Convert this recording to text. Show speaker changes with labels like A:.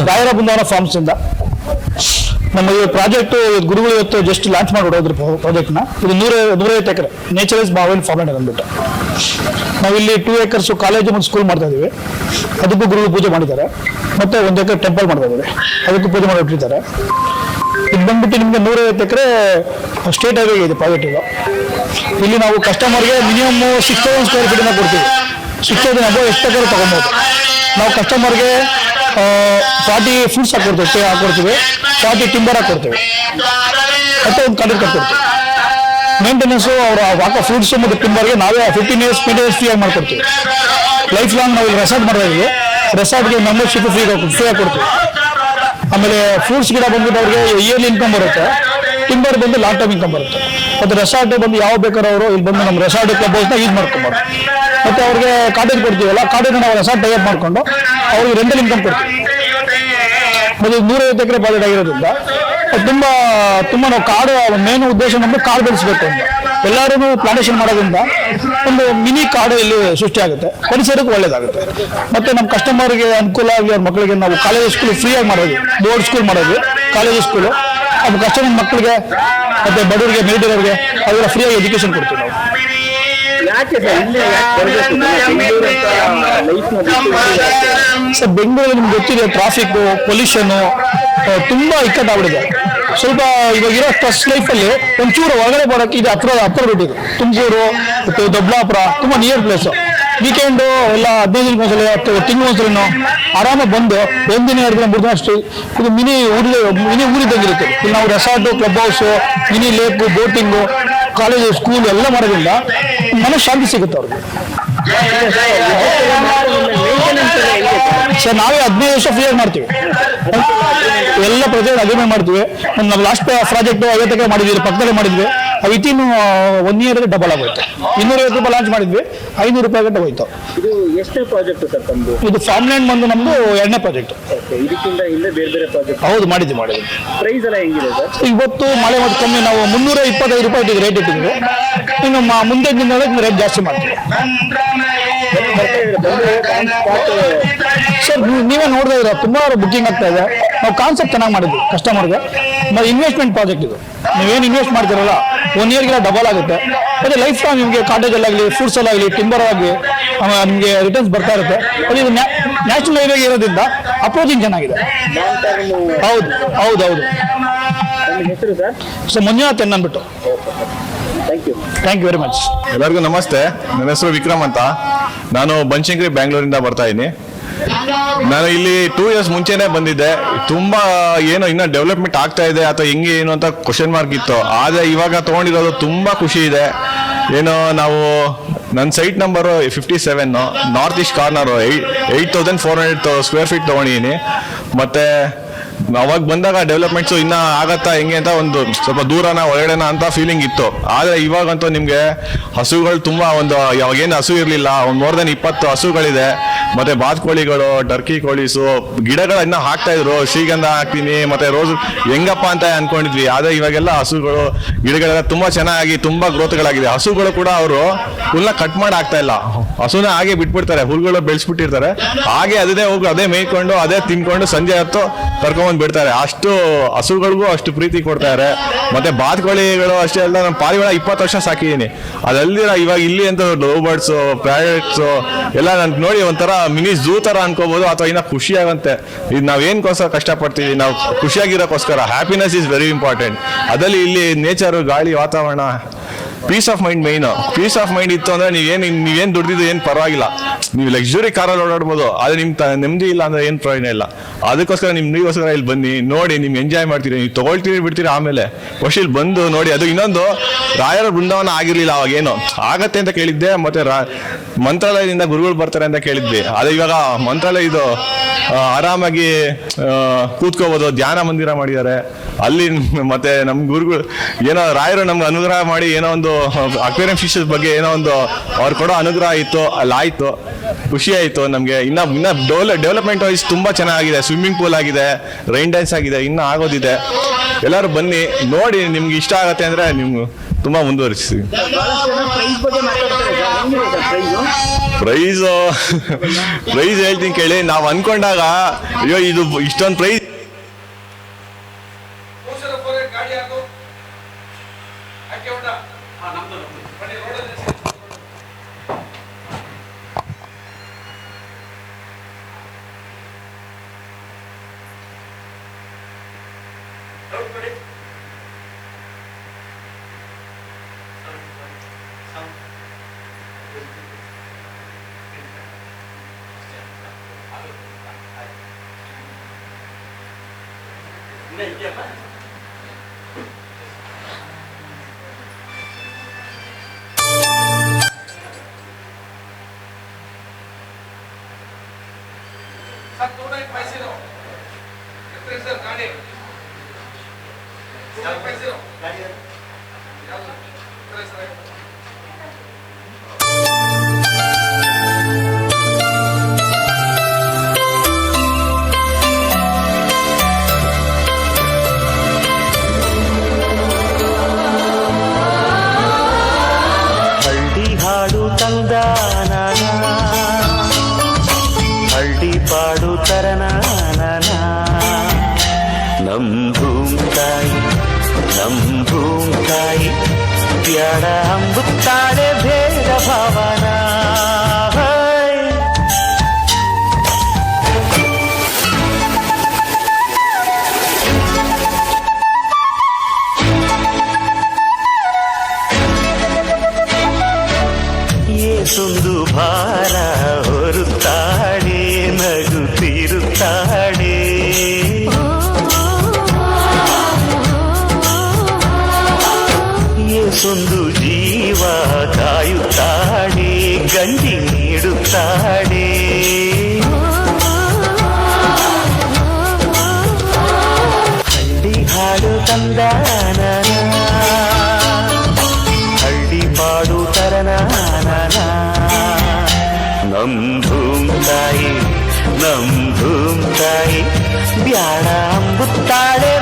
A: ರಾಯರ ಬೃಂದಾವನ ಫಾರ್ಮ್ಸ್ ಇಂದ ನಮ್ಮ ಈ ಪ್ರಾಜೆಕ್ಟ್ ಗುರುಗಳು ಇವತ್ತು ಜಸ್ಟ್ ಲಾಂಚ್ ಮಾಡಿಬಿಡೋದ್ರ ಪ್ರಾಜೆಕ್ಟ್ನ. ಇದು 150 ಎಕರೆ ನೇಚರೈಸ್ ಮಾವಿನ ಫಾರ್ಮ್ಲ್ಯಾಂಡ್ ಅಂದ್ಬಿಟ್ಟು ನಾವಿಲ್ಲಿ 2 acres ಕಾಲೇಜು ಮತ್ತು ಸ್ಕೂಲ್ ಮಾಡ್ತಾ ಇದೀವಿ. ಅದಕ್ಕೂ ಗುರುಗಳು ಪೂಜೆ ಮಾಡಿದ್ದಾರೆ. ಮತ್ತೆ 1 acre ಟೆಂಪಲ್ ಮಾಡ್ತಾ ಇದ್ದೀವಿ, ಅದಕ್ಕೂ ಪೂಜೆ ಮಾಡಿ ಇಟ್ಟಿದ್ದಾರೆ. ಇದು ಬಂದ್ಬಿಟ್ಟು ನಿಮಗೆ 150 ಎಕರೆ ಸ್ಟೇಟ್ ಹೈವೇ ಇದೆ ಪ್ರಾಜೆಕ್ಟ್ ಇದು. ಇಲ್ಲಿ ನಾವು ಕಸ್ಟಮರ್ಗೆ ಮಿನಿಮಮ್ 6000 ಸ್ಕ್ವೇರ್ ಫೀಟ್ ಕೊಡ್ತೀವಿ. 6000 ಅಬೋ ಎಷ್ಟು ಬೇಕಾದ್ರೂ ತಗೊಬೋದು. ನಾವು ಕಸ್ಟಮರ್ಗೆ 40 ಫ್ರೂಟ್ಸ್ ಹಾಕೊಡ್ತೀವಿ, 40 ಟಿಂಬರ್ ಹಾಕೊಡ್ತೀವಿ, ಮತ್ತೆ ಒಂದು ಕಾಂಟ್ರಾಕ್ಟ್ ಕೊಡ್ತೀವಿ. ಮೇಂಟೆನೆನ್ಸು ಅವರು ಹಾಕೋ ಫ್ರೂಟ್ಸ್ ಮತ್ತು ಟಿಂಬರ್ಗೆ ನಾವೇ 15 years ಮೇಂಟೆನೆನ್ಸ್ ಫ್ರೀ ಆಗಿ ಮಾಡ್ಕೊಡ್ತೀವಿ. ಲೈಫ್ ಲಾಂಗ್ ನಾವು ಇಲ್ಲಿ ರೆಸಾರ್ಟ್ ಮಾಡ್ತಾ ಇದ್ದೀವಿ. ರೆಸಾರ್ಟ್ಗೆ ಮೆಂಬರ್ಶಿಪ್ ಫ್ರೀ ಕೊಡ್ತೀವಿ. ಆಮೇಲೆ ಫ್ರೂಟ್ಸ್ ಗಿಡ ಬಂದ್ಬಿಟ್ಟು ಅವ್ರಿಗೆ ಇಯರ್ಲಿ ಇನ್ಕಮ್ ಬರುತ್ತೆ, ಟಿಂಬರ್ ಬಂದು ಲಾಂಗ್ ಟರ್ಮ್ ಇನ್ಕಮ್ ಬರುತ್ತೆ. ಮತ್ತು ರೆಸಾರ್ಟ್ ಬಂದು ಯಾವ ಬೇಕಾದ್ರೂ ಅವರು ಇಲ್ಲಿ ಬಂದು ನಮ್ಮ ರೆಸಾರ್ಟ್ ಕ್ಲಬ್ ಹೌಸ್ನ ಯೂಸ್ ಮಾಡ್ಕೊಬೋದು. ಮತ್ತು ಅವ್ರಿಗೆ ಕಾಟೇಜ್ ಕೊಡ್ತೀವಲ್ಲ, ಕಾಟೇಜ್ ನಾವು ರೆಸಾರ್ಟ್ ಟೈಪ್ ಮಾಡ್ಕೊಂಡು ಅವ್ರಿಗೆ ರೆಂಟಲ್ ಇನ್ಕಮ್ ಕೊಡ್ತೀವಿ. ಮತ್ತು 150 ಎಕರೆ ಪ್ರಾಜೆಕ್ಟ್ ಆಗಿರೋದ್ರಿಂದ ತುಂಬ ನಾವು ಕಾಡು ಮೇನ್ ಉದ್ದೇಶ ನಮ್ಮದು ಕಾಡು ಬೆಳೆಸಬೇಕು ಅಂತ. ಎಲ್ಲರೂ ಪ್ಲಾಂಟೇಶನ್ ಮಾಡೋದ್ರಿಂದ ಒಂದು ಮಿನಿ ಕಾಡು ಇಲ್ಲಿ ಸೃಷ್ಟಿಯಾಗುತ್ತೆ, ಪರಿಸರಕ್ಕೆ ಒಳ್ಳೇದಾಗುತ್ತೆ. ಮತ್ತು ನಮ್ಮ ಕಸ್ಟಮರ್ಗೆ ಅನುಕೂಲ ಆಗಿ ಅವ್ರ ಮಕ್ಕಳಿಗೆ ನಾವು ಕಾಲೇಜ್ ಸ್ಕೂಲ್ ಫ್ರೀಯಾಗಿ ಮಾಡೋದು, ಬೋರ್ಡ್ ಸ್ಕೂಲ್ ಮಾಡೋದು, ಕಾಲೇಜ್ ಸ್ಕೂಲು ನಮ್ಮ ಕಸ್ಟಮರ್ ಮಕ್ಕಳಿಗೆ ಮತ್ತು ಬಡವರಿಗೆ ಮಿಲಿಟರಿಯವ್ರಿಗೆ ಅವರೆಲ್ಲ ಫ್ರೀಯಾಗಿ ಎಜುಕೇಶನ್ ಕೊಡ್ತೀವಿ ನಾವು. ಸರ್ ಬೆಂಗಳೂರಲ್ಲಿ ನಿಮ್ಗೆ ಗೊತ್ತಿದೆ, ಟ್ರಾಫಿಕ್ ಪೊಲ್ಯೂಷನ್ನು ತುಂಬ ಇಕ್ಕಟ್ಟಾಗ್ಬಿಟ್ಟಿದೆ. ಸ್ವಲ್ಪ ಇವಾಗಿರೋ ಸ್ಟ್ರೆಸ್ ಲೈಫಲ್ಲಿ ಒಂಚೂರು ಹೊರಗಡೆ ಬರೋಕ್ಕೆ ಇದು ಹತ್ರ ಬಿಟ್ಟಿದೆ. ತುಮಕೂರು ಮತ್ತು ದೊಡ್ಡಬಳ್ಳಾಪುರ ತುಂಬ ನಿಯರ್ ಪ್ಲೇಸು. ವೀಕೆಂಡು ಎಲ್ಲ 15 ದಿನಕ್ಕೊಂದ್ಸಲ ಅಥವಾ ತಿಂಗಳೊಂದ್ಸಲಿನೂ ಆರಾಮಾಗಿ ಬಂದು 1 ದಿನ 2 ದಿನ 3 ದಿನ ಅಷ್ಟು ಇದು ಮಿನಿ ಊರಿದ್ದಂಗಿರುತ್ತೆ. ಇಲ್ಲಿ ನಾವು resort, club house, mini lake, boating, college, school ಎಲ್ಲ ಮಾಡೋದ್ರಿಂದ ಮನಃಶಾಂತಿ ಸಿಗುತ್ತೆ ಅವ್ರಿಗೆ. ಸರ್ ನಾವೇ 15 ವರ್ಷ ಫ್ರೀಯಾಗಿ ಮಾಡ್ತೀವಿ. ಎಲ್ಲ ಪ್ರಾಜೆಕ್ಟ್ ಅಗ್ರಿಮೆಂಟ್ ಮಾಡ್ತೀವಿ. ನಮ್ಮ ಲಾಸ್ಟ್ ಪ್ರಾಜೆಕ್ಟ್ 50 ಎಕರೆ ಮಾಡಿದ್ವಿ, ಪಕ್ಕದಲ್ಲೇ ಮಾಡಿದ್ವಿ. ವಿತಿನ್ 1 year ಡಬಲ್ ಆಗೋಯ್ತು. 250 ರೂಪಾಯಿ ಲಾಂಚ್ ಮಾಡಿದ್ವಿ, 500 ರೂಪಾಯಿ ಗಂಟೆ ಹೋಯ್ತು.
B: ಇದು ಎಷ್ಟೇ ಪ್ರಾಜೆಕ್ಟ್ ಸರ್ ತಮ್ಮದು?
A: ಇದು ಫಾರ್ಮ್ಲ್ಯಾಂಡ್ ಬಂದು ನಮ್ದು 2ನೇ ಪ್ರಾಜೆಕ್ಟ್.
B: ಇದಕ್ಕಿಂತ ಹಿಂದೆ ಬೇರೆ ಪ್ರಾಜೆಕ್ಟ್?
A: ಹೌದು, ಮಾಡಿದ್ವಿ.
B: ಪ್ರೈಸ್ ಎಲ್ಲ ಹೆಂಗಿದೆ ಸರ್?
A: ಇವತ್ತು ಮಳೆ ಮತ್ತು ಕಮ್ಮಿ ನಾವು 325 ರೂಪಾಯಿ ರೇಟ್ ಇಟ್ಟಿದ್ವಿ. ಇನ್ನು ಮುಂದೆ ದಿನಗಳಲ್ಲಿ ರೇಟ್ ಜಾಸ್ತಿ ಮಾಡ್ತೀವಿ. ಸರ್ ನೀವೇ ನೋಡ್ತಾ ಇದ್ದೀರಾ, ತುಂಬ ಬುಕ್ಕಿಂಗ್ ಆಗ್ತಾ ಇದೆ. ನಾವು ಕಾನ್ಸೆಪ್ಟ್ ಚೆನ್ನಾಗಿ ಮಾಡಿದ್ವಿ ಕಸ್ಟಮರ್ಗೆ. ಮತ್ತು ಇನ್ವೆಸ್ಟ್ಮೆಂಟ್ ಪ್ರಾಜೆಕ್ಟ್ ಇದು. ನೀವೇನು ಇನ್ವೆಸ್ಟ್ ಮಾಡ್ತೀರಲ್ಲ 1 yearಗೆಲ್ಲ ಡಬಲ್ ಆಗುತ್ತೆ. ಮತ್ತು ಲೈಫ್ ಲಾಂಗ್ ನಿಮಗೆ ಕಾಟೇಜಲ್ಲಾಗಲಿ, ಫ್ರೂಟ್ಸಲ್ಲಾಗಲಿ, ಟಿಂಬರ್ ಆಗಲಿ ನಿಮಗೆ ರಿಟರ್ನ್ಸ್ ಬರ್ತಾ ಇರುತ್ತೆ. ಅದು ಇದು ನ್ಯಾಷನಲ್ ಹೈವೇಗೆ ಇರೋದ್ರಿಂದ ಅಪ್ರೋಚಿಂಗ್ ಚೆನ್ನಾಗಿದೆ. ಹೌದು.
B: ಹೆಸರು ಸರ್?
A: ಸೊ ಮಂಜುನಾಥ್ ಅಂದ್ಬಿಟ್ಟು. Thank you very much.
C: ಎಲ್ಲರಿಗೂ ನಮಸ್ತೆ. ನನ್ನ ಹೆಸರು ವಿಕ್ರಮ್ ಅಂತ. ನಾನು ಬನಶಂಕರಿ ಬ್ಯಾಂಗ್ಳೂರಿಂದ ಬರ್ತಾ ಇದ್ದೀನಿ. ನಾನು ಇಲ್ಲಿ 2 years ಮುಂಚೆನೆ ಬಂದಿದ್ದೆ. ತುಂಬಾ ಏನೋ ಇನ್ನೂ ಡೆವಲಪ್ಮೆಂಟ್ ಆಗ್ತಾ ಇದೆ ಅಥವಾ ಹೆಂಗೆ ಏನು ಅಂತ ಕ್ವಶನ್ ಮಾರ್ಕ್ ಇತ್ತು. ಆದರೆ ಇವಾಗ ತೊಗೊಂಡಿರೋದು ತುಂಬ ಖುಷಿ ಇದೆ. ಏನೋ ನಾವು ನನ್ನ site number 57 north East corner 8400 square feet ತೊಗೊಂಡಿದ್ದೀನಿ. ಮತ್ತು ಅವಾಗ ಬಂದಾಗ ಡೆವಲಪ್ಮೆಂಟ್ಸು ಇನ್ನೂ ಆಗತ್ತಾ ಹೆಂಗೆ ಅಂತ ಒಂದು ಸ್ವಲ್ಪ ದೂರನ ಒಳಗಡೆನ ಅಂತ ಫೀಲಿಂಗ್ ಇತ್ತು. ಆದರೆ ಇವಾಗಂತೂ ನಿಮಗೆ ಹಸುಗಳು ತುಂಬ ಯಾವಾಗೇನು ಹಸು ಇರಲಿಲ್ಲ, ಒಂದು ಮೋರ್ ದೆನ್ 20 ಹಸುಗಳಿದೆ. ಮತ್ತು ಬಾತುಕೋಳಿಗಳು, ಟರ್ಕಿ ಕೋಳೀಸು, ಗಿಡಗಳನ್ನ ಹಾಕ್ತಾಯಿದ್ರು. ಶ್ರೀಗಂಧ ಹಾಕ್ತೀನಿ ಮತ್ತು ರೋಸ್ ಹೆಂಗಪ್ಪ ಅಂತ ಅಂದ್ಕೊಂಡಿದ್ವಿ. ಆದರೆ ಇವಾಗೆಲ್ಲ ಹಸುಗಳು, ಗಿಡಗಳೆಲ್ಲ ತುಂಬ ಚೆನ್ನಾಗಿ ತುಂಬ ಗ್ರೋತ್ಗಳಾಗಿದೆ. ಹಸುಗಳು ಕೂಡ ಅವರು ಹುಲ್ಲನ್ನ ಕಟ್ ಮಾಡಿ ಹಾಕ್ತಾ ಇಲ್ಲ, ಹಸುನ ಹಾಗೆ ಬಿಟ್ಬಿಡ್ತಾರೆ. ಹುಲ್ಗಳು ಬೆಳೆಸ್ಬಿಟ್ಟಿರ್ತಾರೆ, ಹಾಗೆ ಅದೇ ಮೇಯ್ಕೊಂಡು ಅದೇ ತಿನ್ಕೊಂಡು ಸಂಜೆ ಹೊತ್ತು ಕರ್ಕೊಂಬಂದು ಬಿಡ್ತಾರೆ. ಅಷ್ಟು ಹಸುಗಳಿಗೂ ಅಷ್ಟು ಪ್ರೀತಿ ಕೊಡ್ತಾರೆ. ಮತ್ತೆ ಬಾತುಕೋಳಿಗಳು ಅಷ್ಟೇ ಅಲ್ಲ, ನಮ್ಮ ಪಾರಿವಾಳ 20 ವರ್ಷ ಸಾಕಿದ್ದೀನಿ. ಅದಲ್ದಿರ ಇವಾಗ ಇಲ್ಲಿ ಅಂತ ಲವ್ ಬರ್ಡ್ಸು, ಪ್ಯಾರೆಟ್ಸು ಎಲ್ಲ ನನ್ಗೆ ನೋಡಿ ಒಂಥರ ಮಿನಿ ಝೂ ಥರ ಅನ್ಕೋಬೋದು, ಅಥವಾ ಇನ್ನೂ ಖುಷಿಯಾಗಂತೆ. ಇದು ನಾವೇನಕ್ಕೋಸ್ಕರ ಕಷ್ಟಪಡ್ತೀವಿ, ನಾವು ಖುಷಿಯಾಗಿರೋಕ್ಕೋಸ್ಕರ. Happiness is very important. ಅದರಲ್ಲಿ ಇಲ್ಲಿ ನೇಚರು, ಗಾಳಿ, ವಾತಾವರಣ, peace of mind main. Peace of mind ಇತ್ತು ಅಂದರೆ ನೀವೇನು ದುಡ್ದಿದ್ದು ಏನು ಪರವಾಗಿಲ್ಲ. ನೀವು ಲಕ್ಸುರಿ ಕಾರಲ್ಲಿ ಓಡಾಡ್ಬೋದು, ಆದರೆ ನಿಮ್ಮ ನೆಮ್ಮದಿ ಇಲ್ಲ ಅಂದರೆ ಏನು ಪ್ರಯೋಜನ ಇಲ್ಲ. ಅದಕ್ಕೋಸ್ಕರ ನೀಗೋಸ್ಕರ ಇಲ್ಲಿ ಬನ್ನಿ, ನೋಡಿ, ನಿಮ್ಗೆ ಎಂಜಾಯ್ ಮಾಡ್ತೀರಿ. ನೀವು ತೊಗೊಳ್ತೀರಿ ಬಿಡ್ತೀರಿ, ಆಮೇಲೆ ಫಸ್ಟ್ ಇಲ್ಲಿ ಬಂದು ನೋಡಿ. ಅದು ಇನ್ನೊಂದು, ರಾಯರ ಬೃಂದಾವನ ಆಗಿರಲಿಲ್ಲ ಅವಾಗೇನು ಆಗತ್ತೆ ಅಂತ ಕೇಳಿದ್ದೆ. ಮತ್ತು ಮಂತ್ರಾಲಯದಿಂದ ಗುರುಗಳು ಬರ್ತಾರೆ ಅಂತ ಕೇಳಿದ್ವಿ. ಆದರೆ ಇವಾಗ ಮಂತ್ರಾಲಯ ಇದು ಆರಾಮಾಗಿ ಕೂತ್ಕೋಬೋದು, ಧ್ಯಾನ ಮಂದಿರ ಮಾಡಿದ್ದಾರೆ ಅಲ್ಲಿ. ಮತ್ತೆ ನಮ್ಮ ಗುರುಗಳು ಏನೋ ರಾಯರು ನಮ್ಗೆ ಅನುಗ್ರಹ ಮಾಡಿ ಏನೋ ಒಂದು ಅಕ್ವೇರಿಯಂ ಫಿಶಸ್ ಬಗ್ಗೆ ಏನೋ ಒಂದು ಅವ್ರು ಕೊಡೋ ಅನುಗ್ರಹ ಇತ್ತು, ಅಲ್ಲಾಯಿತು. ಖುಷಿ ಆಯಿತು ನಮಗೆ. ಇನ್ನು ಡೆವಲಪ್ಮೆಂಟ್ ವೈಸ್ ತುಂಬ ಚೆನ್ನಾಗಿದೆ. ಸ್ವಿಮ್ಮಿಂಗ್ ಪೂಲ್ ಆಗಿದೆ, ರೈನ್ ಡ್ಯಾನ್ಸ್ ಆಗಿದೆ, ಇನ್ನೂ ಆಗೋದಿದೆ. ಎಲ್ಲರೂ ಬನ್ನಿ ನೋಡಿ, ನಿಮ್ಗೆ ಇಷ್ಟ ಆಗತ್ತೆ ಅಂದ್ರೆ ನೀವು ತುಂಬಾ ಮುಂದುವರಿಸಿ.
B: ಬಹಳಷ್ಟು ಜನ ಪ್ರೈಸ್ ಬಗ್ಗೆ ಮಾತಾಡ್ತಾರೆ ಸರ್, ಹೆಂಗಿದೆ ಸರ್ ಪ್ರೈಸು?
C: ಪ್ರೈಸ್ ಹೇಳ್ತೀನಿ ಕೇಳಿ. ನಾವು ಅನ್ಕೊಂಡಾಗ ಅಯ್ಯೋ ಇದು ಇಷ್ಟೊಂದು ಪ್ರೈಸ್
D: ಹಳ್ಳಿ ಹಾಡು ತಂದಾನ, ಹಳ್ಳಿ ಪಾಡು ತರನಾನ. ನಮ್ ಭೂಮ್ತಾಯಿ, ನಮ್ ಭೂಮ್ತಾಯಿ ಬ್ಯಾಡ ಅಂಬುತ್ತಾಳೆ ಭೇದ ಭಾವನ. ಏಸೊಂದು ಭಾರ ಹೊರುತ್ತಾಳೆ, ನಗುತ್ತಿರುತ್ತಾಳೆ. ಏಸೊಂದು ಜೀವ ಕಾಯುತ್ತಾಳೆ, ಗಂಜಿ ನೀಡುತ್ತಾಳೆ. ಹಳ್ಳಿ ಹಾಡು ತಂದಾನ, ಹಳ್ಳಿ ಪಾಡು ತರನಾನ. ನಮ್ ಭೂಮ್ತಾಯಿ, ನಮ್ ಭೂಮ್ತಾಯಿ ಬ್ಯಾಡ ಅಂಬುತ್ತಾಳೆ